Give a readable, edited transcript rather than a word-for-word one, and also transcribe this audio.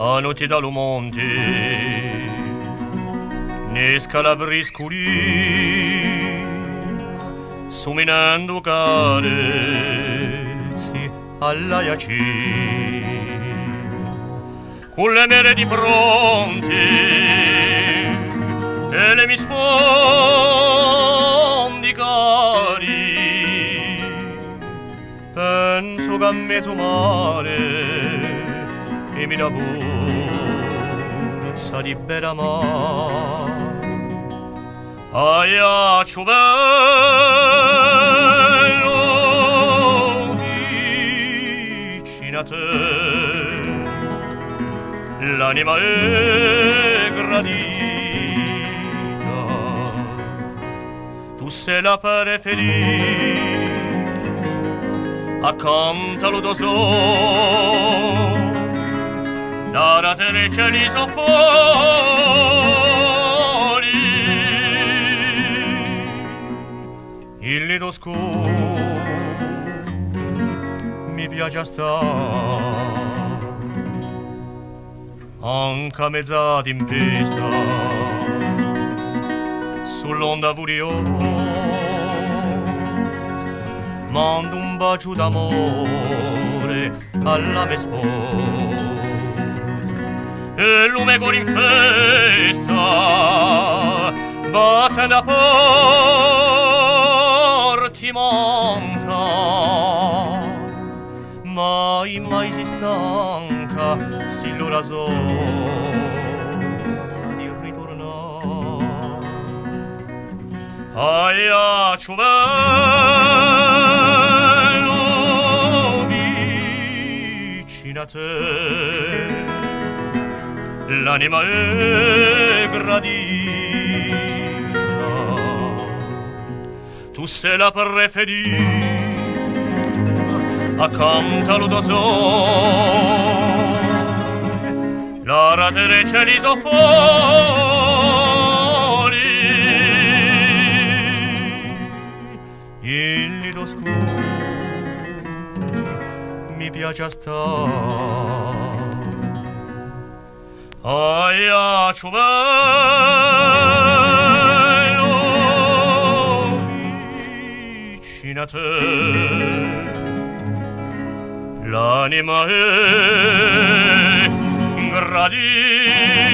a notti dall'umonte ne scalavrisculi sominando carezzi all'aiaci con le mere di fronte e le mi sfondi cari penso che a mezzo mare e mi da borsa di beramar aiaccio bello vicino a te l'anima è gradita tu sei la preferita accantalo d'oso dalla te cieli so fuori il nido scuro mi piace a stare anche a mezza tempesta sull'onda furiosa mando un bacio d'amore alla mia sposa e lume con in festa batte da porti manca mai si stanca si l'ora so di ritornare aiaccio bello vicino a te l'anima è gradita tu sei la preferita accantalo da sole la ratere cieli so fuori il nido scuro mi piace a stare aiaccio bello vicino a te l'anima è gradita